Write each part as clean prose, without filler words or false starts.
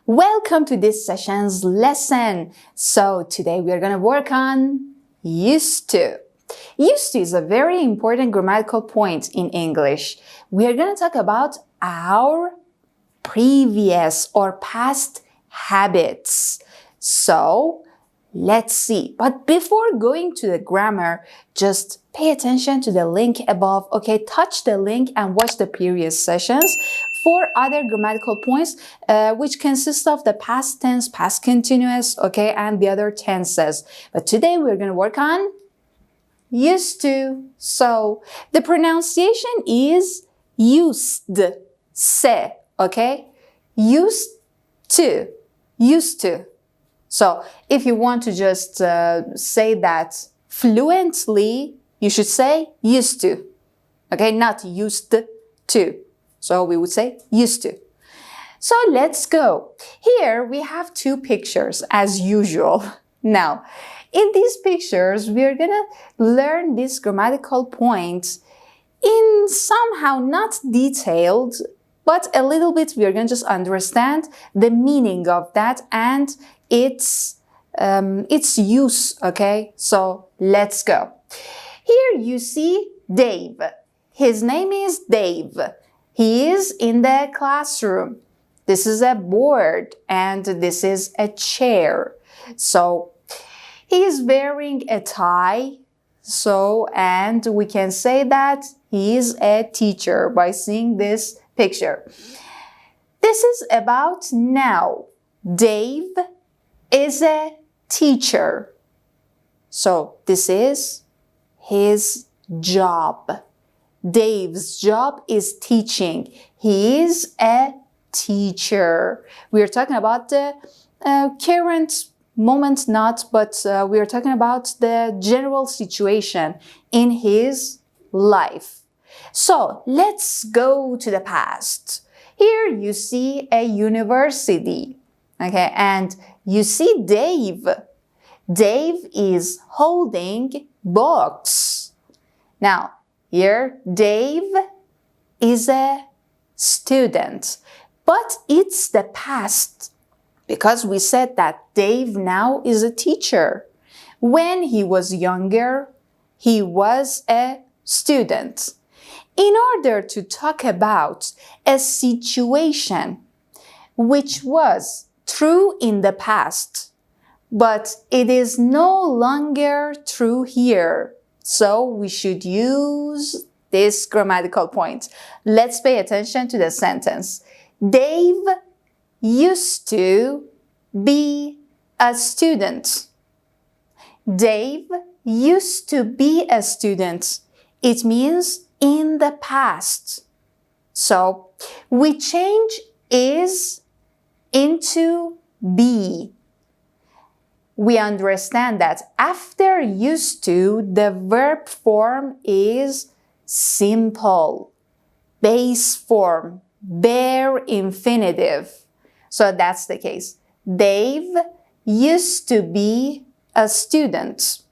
Welcome to this session's lesson. So today we are going to work on used to. Used to is a very important grammatical point in English. We are going to talk about our previous or past habits. So let's see. But before going to the grammar, just pay attention to the link above. Okay, touch the link and watch the previous sessions for other grammatical points, which consist of the past tense, past continuous, okay, and the other tenses. But today we're going to work on used to. So the pronunciation is used, se, okay? Used to, used to. So if you want to just say that fluently, you should say used to, okay? Not used to. So we would say used to. So let's go. Here we have two pictures as usual. Now, in these pictures, we are gonna learn these grammatical points in somehow not detailed, but a little bit we are gonna just understand the meaning of that and its use, okay? So let's go. Here you see Dave. His name is Dave. He is in the classroom. This is a board and this is a chair. So he is wearing a tie. So, and we can say that he is a teacher by seeing this picture. This is about now. Dave is a teacher. So this is his job. Dave's job is teaching. He is a teacher. We are talking about the current moment, not, but we are talking about the general situation in his life. So let's go to the past. Here you see a university, okay, and you see Dave. Dave is holding books. Now, here, Dave is a student, but it's the past because we said that Dave now is a teacher. When he was younger, he was a student. In order to talk about a situation which was true in the past, but it is no longer true here, so we should use this grammatical point. Let's pay attention to the sentence. Dave used to be a student. Dave used to be a student. It means in the past. So we change is into be. We understand that after used to, the verb form is simple, base form, bare infinitive. So that's the case. Dave used to be a student,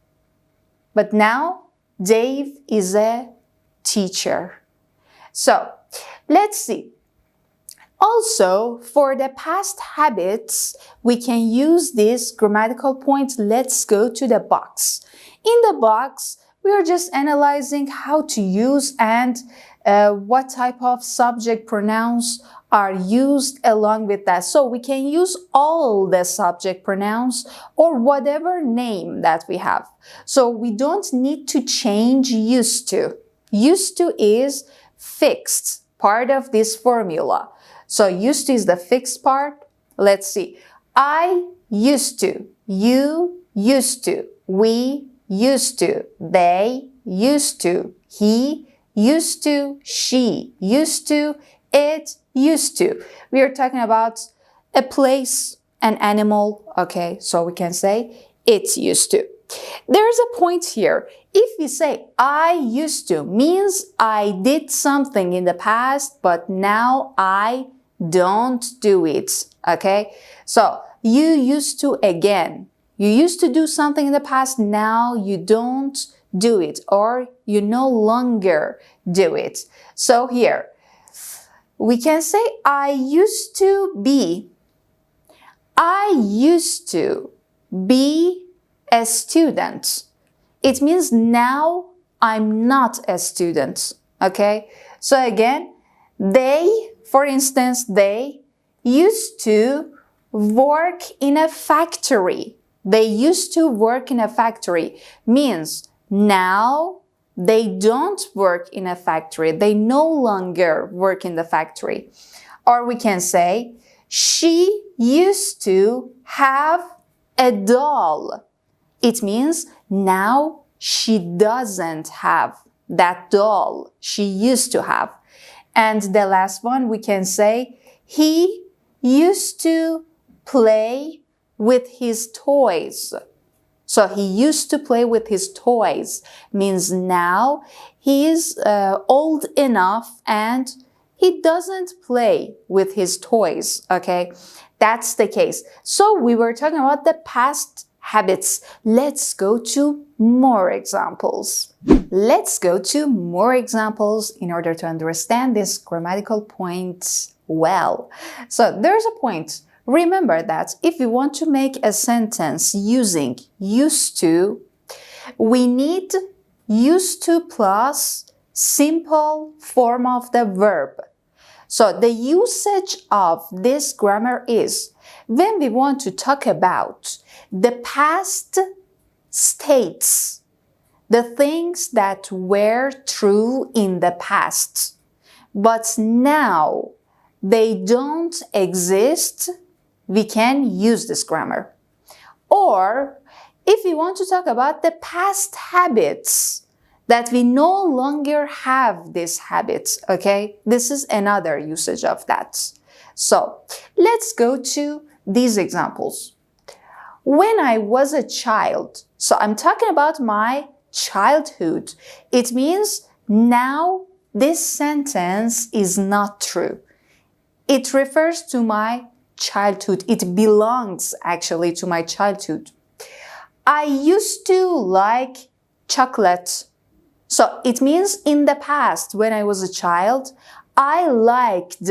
but now Dave is a teacher. So let's see. Also, for the past habits, we can use this grammatical point. Let's go to the box. In the box, we are just analyzing how to use and what type of subject pronouns are used along with that. So we can use all the subject pronouns or whatever name that we have. So we don't need to change used to. Used to is fixed, part of this formula. So used to is the fixed part. Let's see. I used to. You used to. We used to. They used to. He used to. She used to. It used to. We are talking about a place, an animal. Okay, so we can say it used to. There's a point here. If we say I used to, means I did something in the past, but now I don't do it. Okay? So, you used to again. You used to do something in the past, now you don't do it, or you no longer do it. So here, we can say I used to be I used to be a student. It means now I'm not a student. Okay? So again, they, for instance, they used to work in a factory. They used to work in a factory means now they don't work in a factory. They no longer work in the factory. Or we can say, she used to have a doll. It means now she doesn't have that doll she used to have. And the last one, we can say, he used to play with his toys. So he used to play with his toys means now he is old enough and he doesn't play with his toys. Okay, that's the case. So we were talking about the past habits. Let's go to more examples. Let's go to more examples in order to understand these grammatical points well. So there's a point. Remember that if we want to make a sentence using used to, we need used to plus simple form of the verb. So the usage of this grammar is when we want to talk about the past states, the things that were true in the past, but now they don't exist, we can use this grammar. Or if we want to talk about the past habits, that we no longer have these habits, okay? This is another usage of that. So let's go to these examples. When I was a child, so I'm talking about my childhood. It means now this sentence is not true. It refers to my childhood. It belongs actually to my childhood. I used to like chocolate. So it means in the past, when I was a child, I liked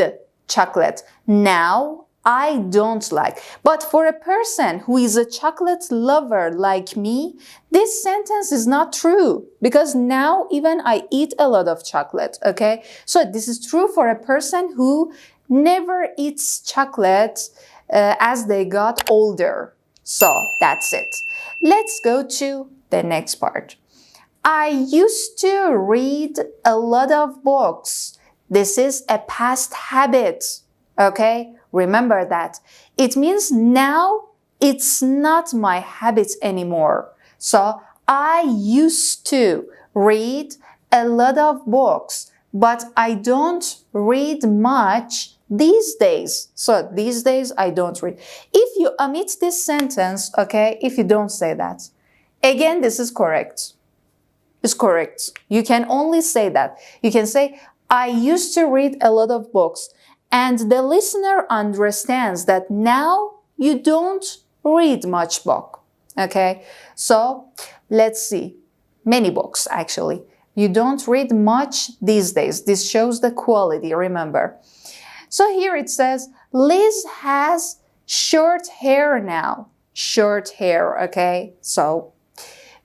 chocolate. Now I don't like. But for a person who is a chocolate lover like me, this sentence is not true because now even I eat a lot of chocolate, okay? So this is true for a person who never eats chocolate as they got older. So that's it. Let's go to the next part. I used to read a lot of books. This is a past habit, okay? Remember that. It means now it's not my habit anymore. So I used to read a lot of books, but I don't read much these days. So these days I don't read. If you omit this sentence, okay, if you don't say that, again, this is correct. It's correct. You can only say that. You can say, I used to read a lot of books. And the listener understands that now you don't read much book. Okay? So let's see. Many books, actually. You don't read much these days. This shows the quality, remember. So here it says, Liz has short hair now. Short hair, okay? So,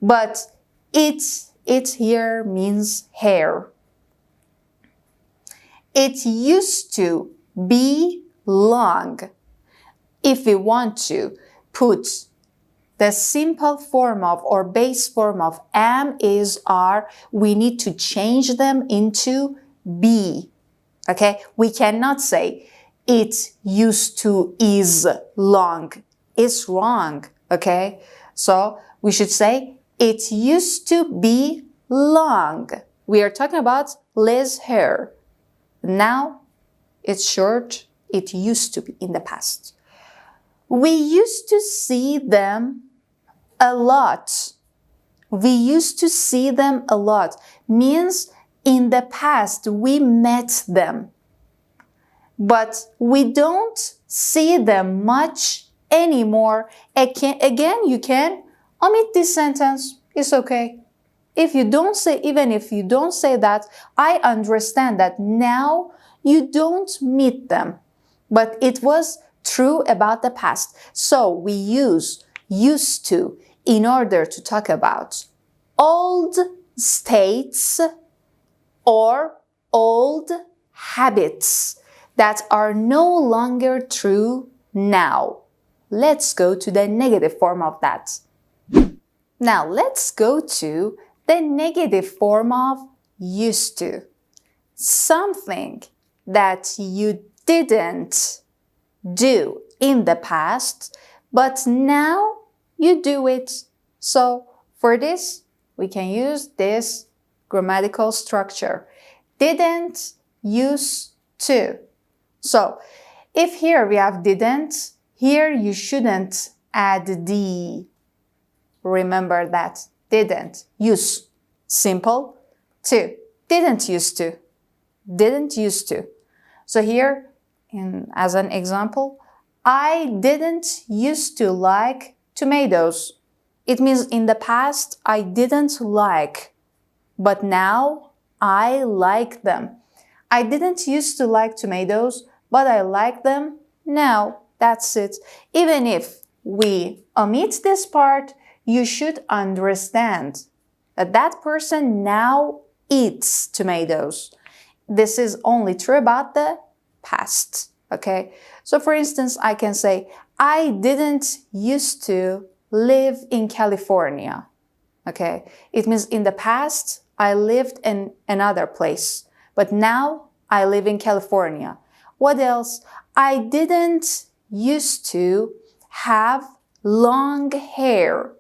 but it here means hair. It used to be long. If we want to put the simple form of or base form of am, is, are, we need to change them into be. Okay? We cannot say it used to is long. It's wrong. Okay? So we should say it used to be long. We are talking about Liz's hair. Now it's short. It used to be in the past. We used to see them a lot. We used to see them a lot means in the past we met them. But we don't see them much anymore. Again, you can omit this sentence. It's okay. Even if you don't say that, I understand that now you don't meet them. But it was true about the past. So we use used to in order to talk about old states or old habits that are no longer true now. Let's go to the negative form of that. Now let's go to the negative form of used to. Something that you didn't do in the past, but now you do it. So for this, we can use this grammatical structure. Didn't, used to. So if here we have didn't, here you shouldn't add the. Remember that. Didn't, use. Simple. To. Didn't used to. Didn't used to. So here, as an example, I didn't used to like tomatoes. It means in the past I didn't like, but now I like them. I didn't used to like tomatoes, but I like them now. That's it. Even if we omit this part, you should understand that that person now eats tomatoes. This is only true about the past, okay? So for instance, I can say, I didn't used to live in California, okay? It means in the past, I lived in another place, but now I live in California. What else? I didn't used to have long hair.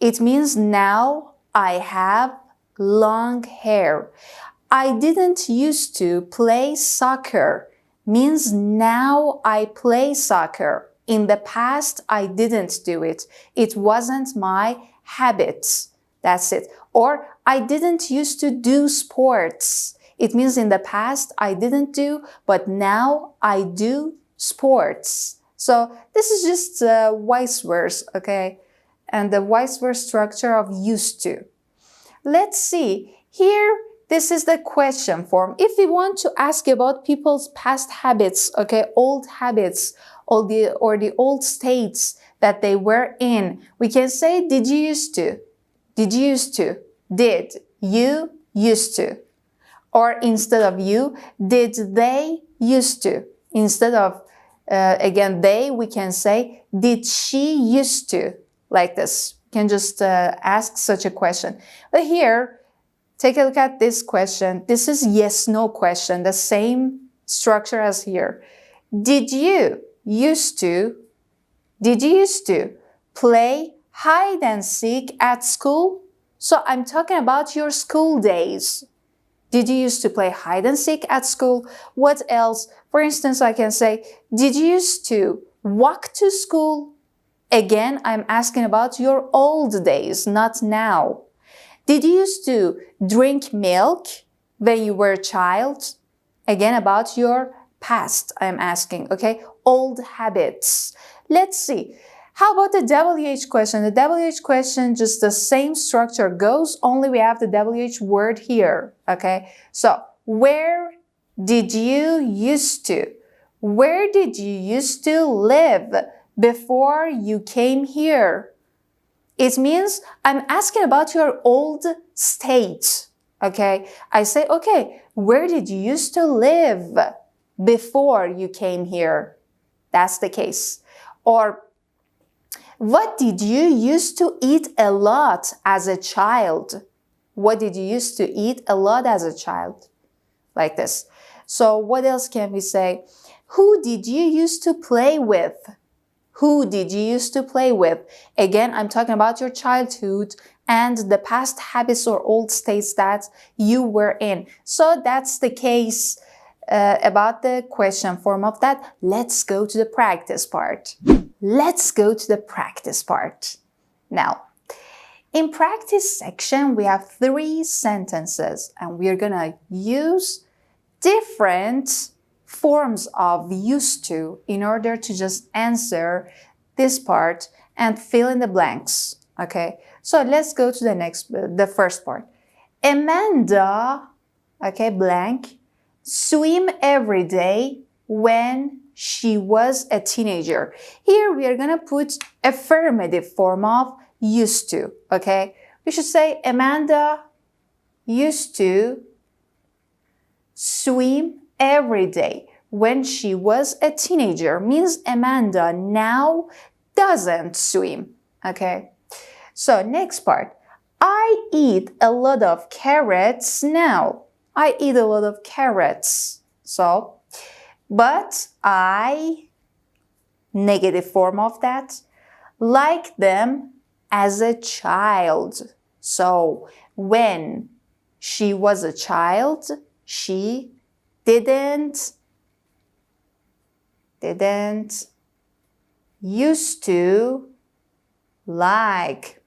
It means now I have long hair. I didn't used to play soccer means now I play soccer. In the past, I didn't do it. It wasn't my habit. That's it. Or I didn't used to do sports. It means in the past I didn't do, but now I do sports. So this is just vice versa, okay? And the vice versa structure of used to. Let's see. Here, this is the question form. If we want to ask about people's past habits, okay, old habits, or the old states that they were in, we can say, did you used to? Did you used to? Did you used to? Or instead of you, did they used to? Instead of, again, they, we can say, did she used to? Like this. You can just ask such a question. But here, take a look at this question. This is yes-no question, the same structure as here. Did you used to play hide and seek at school? So I'm talking about your school days. Did you used to play hide and seek at school? What else? For instance, I can say, did you used to walk to school? Again, I'm asking about your old days, not now. Did you used to drink milk when you were a child? Again, about your past, I'm asking, okay? Old habits. Let's see. How about the WH question? The WH question, just the same structure goes, only we have the WH word here, okay? So, where did you used to? Where did you used to live before you came here? It means I'm asking about your old state, okay? I say, okay, where did you used to live before you came here? That's the case. Or, what did you used to eat a lot as a child? What did you used to eat a lot as a child? Like this. So what else can we say? Who did you used to play with? Who did you used to play with? Again, I'm talking about your childhood and the past habits or old states that you were in. So that's the case about the question form of that. Let's go to the practice part. Let's go to the practice part. Now, in practice section, we have 3 sentences and we're gonna use different forms of used to in order to just answer this part and fill in the blanks, okay? So let's go to the first part. Amanda, okay, blank, swim every day when she was a teenager. Here we are going to put affirmative form of used to, okay? We should say Amanda used to swim every day when she was a teenager. Means Amanda now doesn't swim, okay? So next part. I eat a lot of carrots now. I eat a lot of carrots. So, but I, negative form of that, like them as a child. So, when she was a child, she didn't used to like.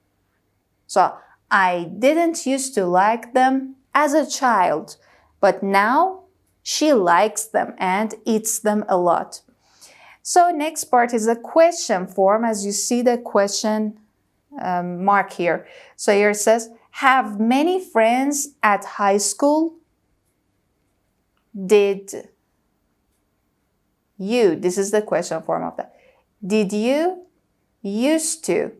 So, I didn't used to like them as a child, but now she likes them and eats them a lot. So next part is a question form, as you see the question mark here. So here it says, have many friends at high school? Did you? This is the question form of that. Did you used to?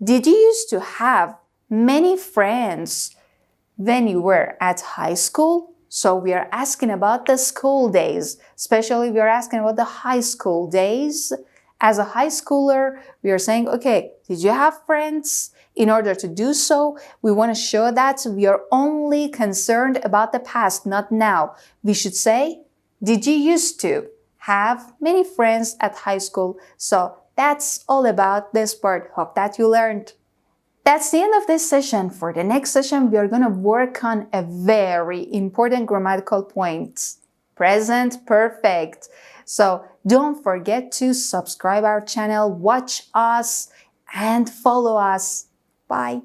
Did you used to have many friends when you were at high school? So we are asking about the school days, especially we are asking about the high school days. As a high schooler, we are saying, okay, did you have friends? In order to do so, we want to show that we are only concerned about the past, not now. We should say, did you used to have many friends at high school? So that's all about this part. Hope that you learned. That's the end of this session. For the next session, we are going to work on a very important grammatical point. Present perfect. So don't forget to subscribe our channel, watch us, and follow us. Bye.